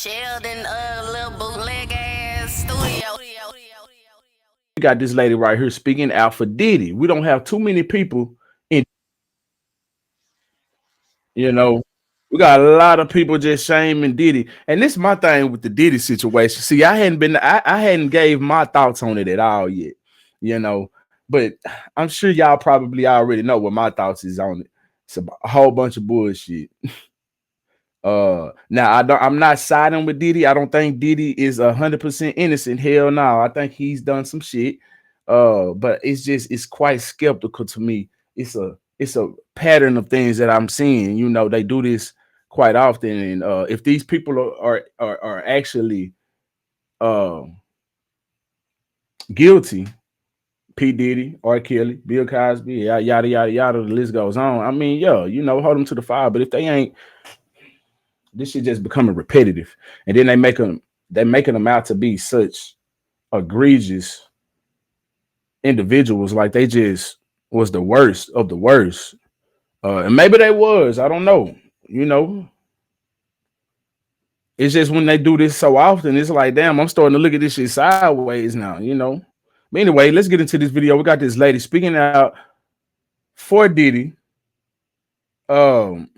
Sheldon, little bootleg ass studio. We got this lady right here speaking out for Diddy. We don't have too many people in, you know, we got a lot of people just shaming Diddy. And this is my thing with the Diddy situation. See, I hadn't gave my thoughts on it at all yet, you know, but I'm sure y'all probably already know what my thoughts is on it. It's a whole bunch of bullshit. Now I'm not siding with Diddy. I don't think Diddy is 100% innocent. Hell no. I think he's done some shit. But it's quite skeptical to me. It's a pattern of things that I'm seeing. You know, they do this quite often. And if these people are actually uh guilty, P. Diddy, R. Kelly, Bill Cosby, yada yada yada, the list goes on. I mean, yeah, you know, hold them to the fire. But if they ain't, this shit just becoming repetitive, and then they making them out to be such egregious individuals, like they just was the worst of the worst. And maybe they was, I don't know. You know, it's just when they do this so often, it's like, damn, I'm starting to look at this shit sideways now. You know. But anyway, let's get into this video. We got this lady speaking out for Diddy. Um,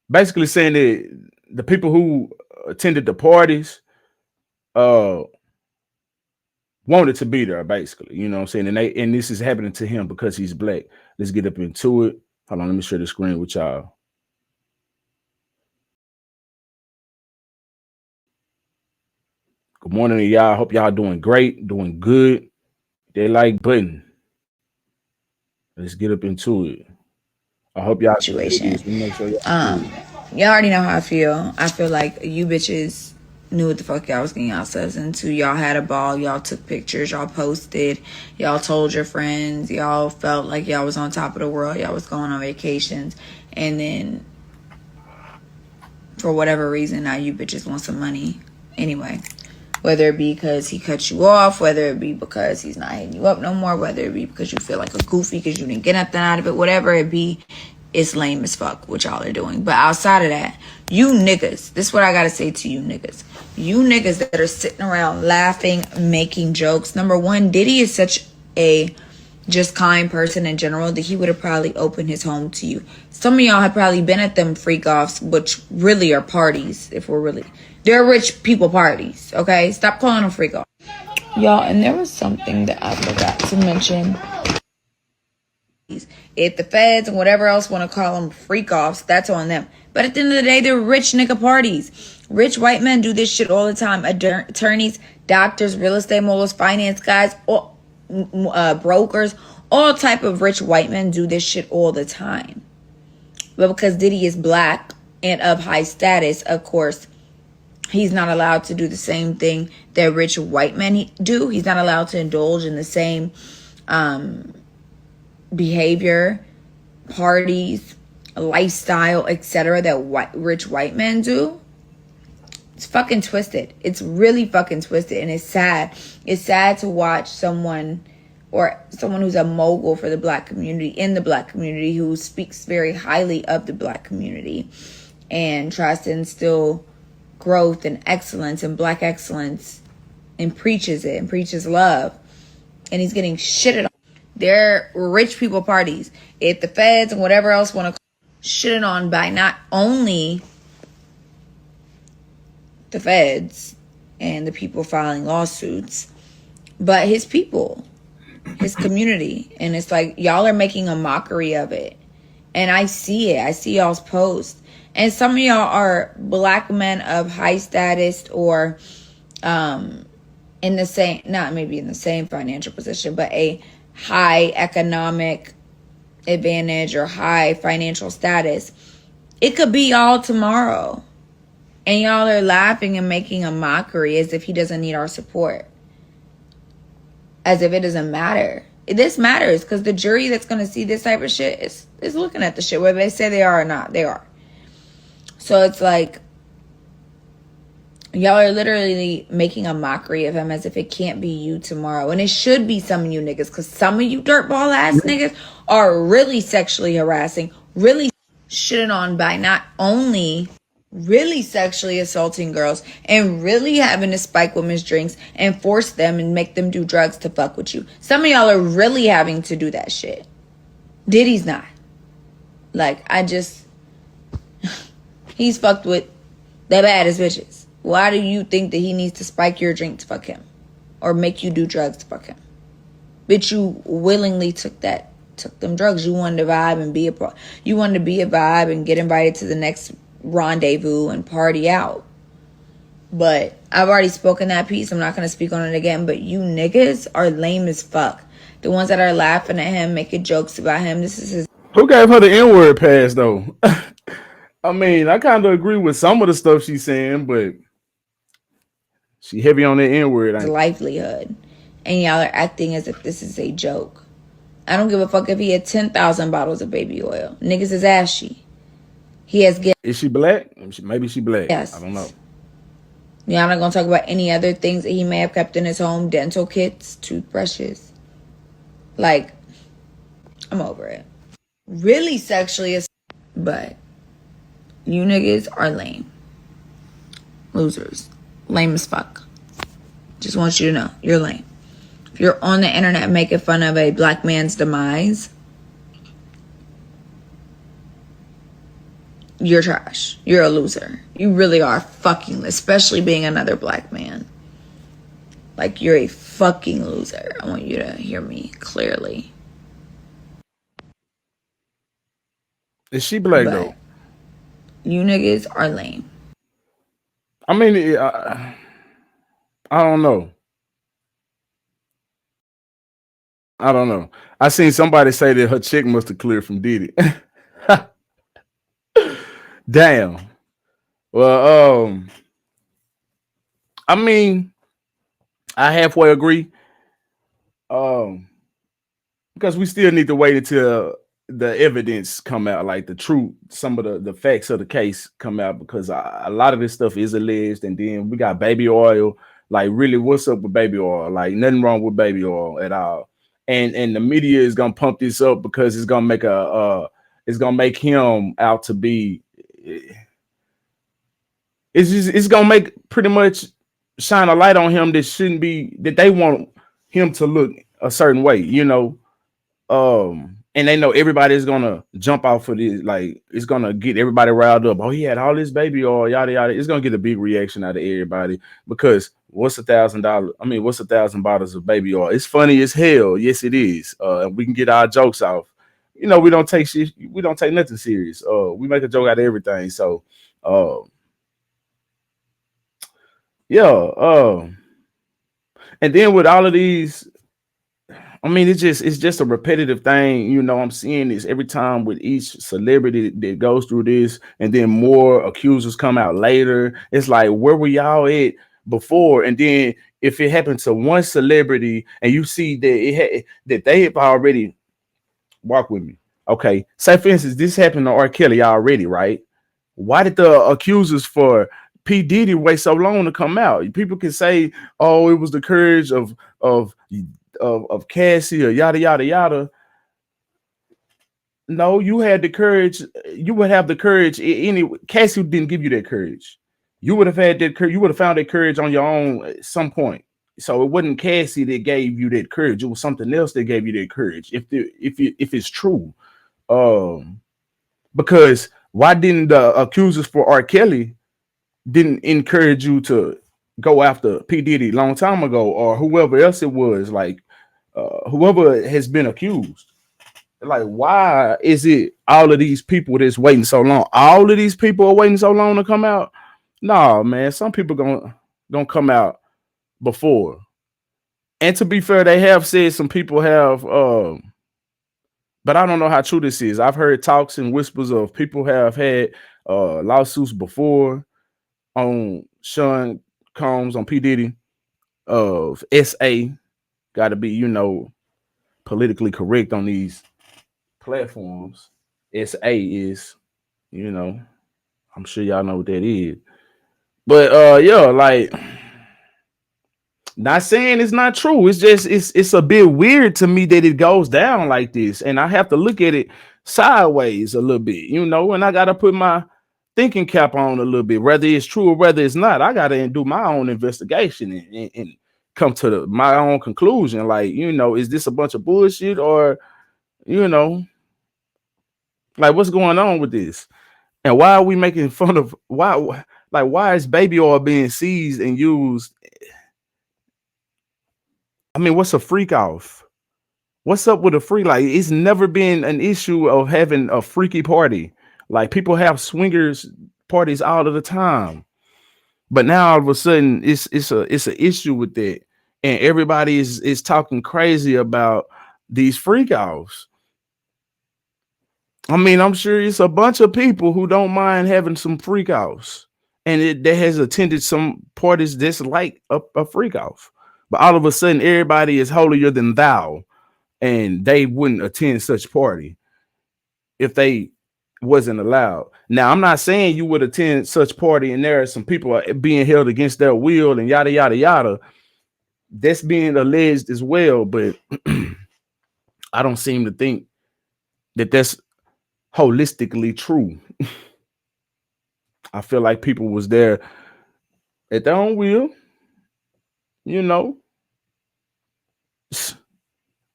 basically saying that the people who attended the parties wanted to be there, basically. You know what I'm saying? And this is happening to him because he's black. Let's get up into it. Hold on, let me share the screen with y'all. Good morning to y'all. Hope y'all doing great, doing good. They like button. Let's get up into it. I hope y'all situation. Y'all already know how I feel. I feel like you bitches knew what the fuck y'all was getting yourselves into. Y'all had a ball. Y'all took pictures. Y'all posted. Y'all told your friends. Y'all felt like y'all was on top of the world. Y'all was going on vacations. And then, for whatever reason, now you bitches want some money. Anyway, whether it be because he cut you off, whether it be because he's not hitting you up no more, whether it be because you feel like a goofy because you didn't get nothing out of it, whatever it be, it's lame as fuck what y'all are doing. But outside of that, you niggas, this is what I gotta say to you niggas. You niggas that are sitting around laughing, making jokes. Number one, Diddy is such a just kind person in general that he would have probably opened his home to you. Some of y'all have probably been at them freak offs, which really are parties. They're rich people parties. Okay, stop calling them freak offs, y'all. And there was something that I forgot to mention. If the feds and whatever else want to call them freak offs, that's on them. But at the end of the day, they're rich nigga parties. Rich white men do this shit all the time. Attorneys, doctors, real estate moguls, finance guys, brokers, all type of rich white men do this shit all the time. But because Diddy is black and of high status, of course, he's not allowed to do the same thing that rich white men do. He's not allowed to indulge in the same behavior, parties, lifestyle, etc. that rich white men do. It's fucking twisted. It's really fucking twisted, and it's sad. It's sad to watch someone who's a mogul for the black community, in the black community, who speaks very highly of the black community and tries to instill growth and excellence and black excellence and preaches it and preaches love, and he's getting shitted on. They're rich people parties. If the feds and whatever else want to shitting on by not only the feds and the people filing lawsuits, but his people, his community. And it's like, y'all are making a mockery of it. And I see it. I see y'all's posts. And some of y'all are black men of high status or in the same, not maybe in the same financial position, but a high economic advantage or high financial status. It could be y'all tomorrow. And y'all are laughing and making a mockery as if he doesn't need our support. As if it doesn't matter. This matters because the jury that's going to see this type of shit is looking at the shit, whether they say they are or not. They are. So it's like, y'all are literally making a mockery of him as if it can't be you tomorrow. And it should be some of you niggas, because some of you dirtball ass niggas are really sexually harassing, really shitting on by not only really sexually assaulting girls and really having to spike women's drinks and force them and make them do drugs to fuck with you. Some of y'all are really having to do that shit. Diddy's not. Like, he's fucked with the baddest bitches. Why do you think that he needs to spike your drink to fuck him? Or make you do drugs to fuck him? Bitch, you willingly took them drugs. You wanted to vibe and you wanted to be a vibe and get invited to the next rendezvous and party out. But I've already spoken that piece. I'm not going to speak on it again. But you niggas are lame as fuck. The ones that are laughing at him, making jokes about him. This is his. Who gave her the N-word pass, though? I mean, I kind of agree with some of the stuff she's saying, but she heavy on the N-word. Livelihood. And y'all are acting as if this is a joke. I don't give a fuck if he had 10,000 bottles of baby oil. Niggas is ashy. He has guests. Is she black? Maybe she black. Yes. I don't know. Y'all not going to talk about any other things that he may have kept in his home. Dental kits, toothbrushes. Like, I'm over it. Really sexually assaulted. But you niggas are lame. Losers. Lame as fuck. Just want you to know. You're lame. If you're on the internet making fun of a black man's demise, you're trash. You're a loser. You really are fucking, especially being another black man. Like, you're a fucking loser. I want you to hear me clearly. Is she black, though? You niggas are lame. I mean, I don't know. I don't know. I seen somebody say that her chick must have cleared from Diddy. Damn. Well, I mean, I halfway agree. Because we still need to wait until the evidence come out, like the truth, some of the facts of the case come out, because a lot of this stuff is alleged. And then we got baby oil. Like, really, what's up with baby oil? Like, nothing wrong with baby oil at all. And the media is gonna pump this up because it's gonna make it's gonna make him out to be. It's gonna make pretty much shine a light on him that shouldn't be, that they want him to look a certain way, you know. And they know everybody is gonna jump out for this. Like, it's gonna get everybody riled up. Oh, he had all this baby oil, yada yada. It's gonna get a big reaction out of everybody, because what's $1,000? I mean, what's 1,000 bottles of baby oil? It's funny as hell. Yes, it is. We can get our jokes off. You know, we don't take shit. We don't take nothing serious. We make a joke out of everything. So, yeah. And then with all of these, I mean, it's just a repetitive thing. You know, I'm seeing this every time with each celebrity that goes through this, and then more accusers come out later. It's like, where were y'all at before? And then if it happened to one celebrity and you see that that they have already, walk with me. Okay, say for instance, this happened to R. Kelly already, right? Why did the accusers for P. Diddy wait so long to come out? People can say, oh, it was the courage of Cassie or yada yada yada. No, you had the courage. You would have the courage. Cassie didn't give you that courage. You would have had that courage. You would have found that courage on your own at some point. So it wasn't Cassie that gave you that courage. It was something else that gave you that courage. If it's true, because why didn't the accusers for R. Kelly didn't encourage you to go after P. Diddy long time ago, or whoever else it was, like whoever has been accused? Like, why is it all of these people that's waiting so long? All of these people are waiting so long to come out? No, man, some people gonna come out before. And to be fair, they have said some people have, but I don't know how true this is. I've heard talks and whispers of people have had lawsuits before on Sean Combs, on P. Diddy, of SA. Got to be, you know, politically correct on these platforms. SA is, you know, I'm sure y'all know what that is. But yeah, like, not saying it's not true. It's just it's a bit weird to me that it goes down like this, and I have to look at it sideways a little bit, you know, and I gotta put my thinking cap on a little bit, whether it's true or whether it's not. I gotta do my own investigation and come to my own conclusion. Like, is this a bunch of bullshit, or like what's going on with this? And why are we making fun of why is baby oil being seized and used? I mean, what's a freak off? What's up with a freak? Like, it's never been an issue of having a freaky party. Like, people have swingers parties all of the time, but now all of a sudden it's an issue with that, and everybody is talking crazy about these freak offs. I mean, I'm sure it's a bunch of people who don't mind having some freak offs, and that has attended some parties that's like a freak off. But all of a sudden, everybody is holier than thou, and they wouldn't attend such party if they wasn't allowed. Now, I'm not saying you would attend such party and there are some people being held against their will and yada yada yada. That's being alleged as well, but I don't seem to think that that's holistically true. I feel like people was there at their own will,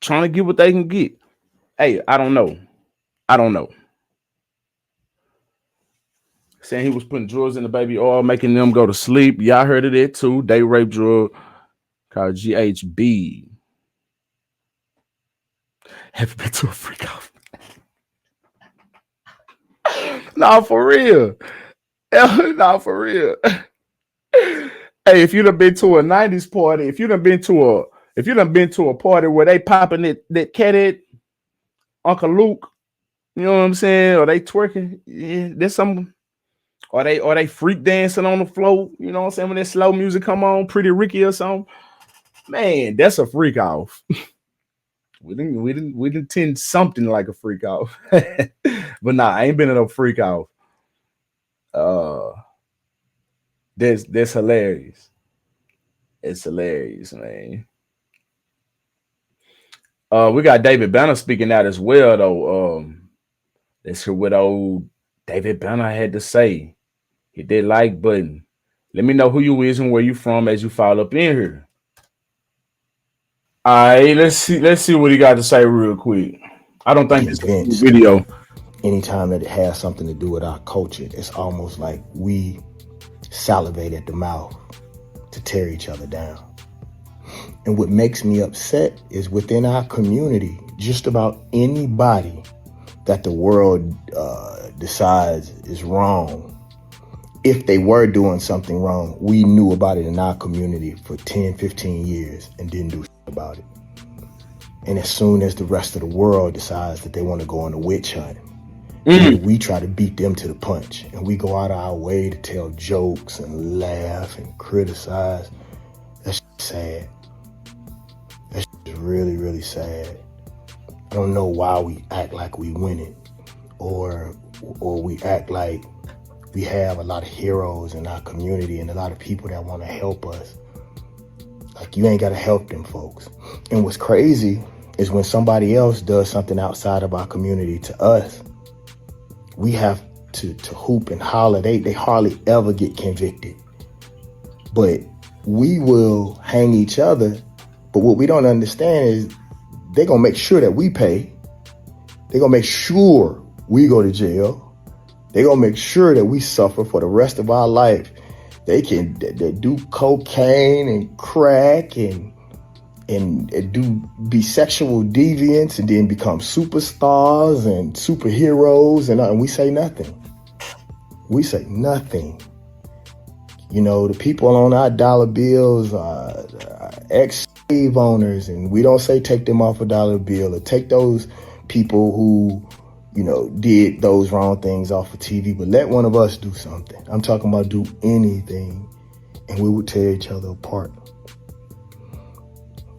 trying to get what they can get. Hey, I don't know. Saying he was putting drugs in the baby oil, making them go to sleep. Y'all heard of that too. Date rape drug called GHB. Have you been to a freak off? No, for real. No, for real. Hey, if you done been to a 90s party, if you done been to a party where they popping that cat at Uncle Luke, you know what I'm saying? Or they twerking, yeah, there's some, or they freak dancing on the floor, you know what I'm saying? When that slow music come on, Pretty Ricky or something, man, that's a freak off. We didn't tend something like a freak off. But nah, I ain't been in a freak off. That's hilarious. It's hilarious, man. We got David Banner speaking out as well, though. Let's hear what old David Banner had to say. Hit that like button. Let me know who you is and where you from as you follow up in here. All right, let's see what he got to say real quick. I don't think it's a video. Anytime that it has something to do with our culture, it's almost like we salivate at the mouth to tear each other down. And what makes me upset is within our community, just about anybody that the world decides is wrong, if they were doing something wrong, we knew about it in our community for 10, 15 years and didn't do about it. And as soon as the rest of the world decides that they want to go on a witch hunt, we try to beat them to the punch, and we go out of our way to tell jokes and laugh and criticize. That's sad. That's really, really sad. I don't know why we act like we win it, or we act like we have a lot of heroes in our community and a lot of people that want to help us. Like, you ain't got to help them folks. And what's crazy is when somebody else does something outside of our community to us, we have to hoop and holler. They hardly ever get convicted. But we will hang each other. But what we don't understand is they're going to make sure that we pay. They're going to make sure we go to jail. They're going to make sure that we suffer for the rest of our life. They do cocaine and crack and be sexual deviants and then become superstars and superheroes, and we say nothing. We say nothing. You know, the people on our dollar bills are ex-slave owners, and we don't say take them off a dollar bill or take those people who, did those wrong things off of TV, but let one of us do something. I'm talking about do anything, and we would tear each other apart.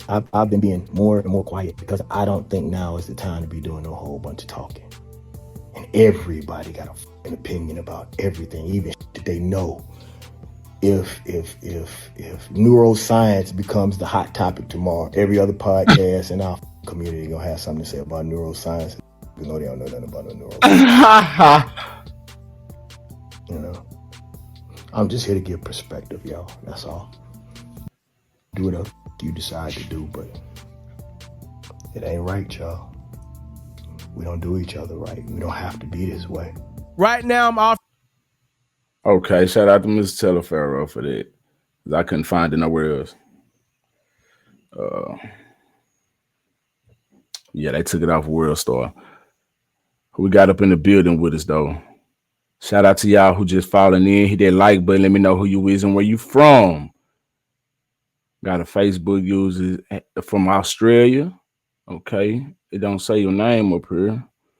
I've been being more and more quiet because I don't think now is the time to be doing a whole bunch of talking. And everybody got an opinion about everything, even that they know. If neuroscience becomes the hot topic tomorrow, every other podcast in our community gonna have something to say about neuroscience. You know they don't know nothing about no neuroscience. I'm just here to give perspective, y'all. That's all. Do whatever you decide to do, but it ain't right, y'all. We don't do each other right. We don't have to be this way. Right now, I'm off. Okay, shout out to Mr. Teleferro for that. I couldn't find it nowhere else. Yeah, they took it off World Star. Who we got up in the building with us, though? Shout out to y'all who just falling in. Hit that like button. Let me know who you is and where you from. Got a Facebook user from Australia. Okay. It don't say your name up here.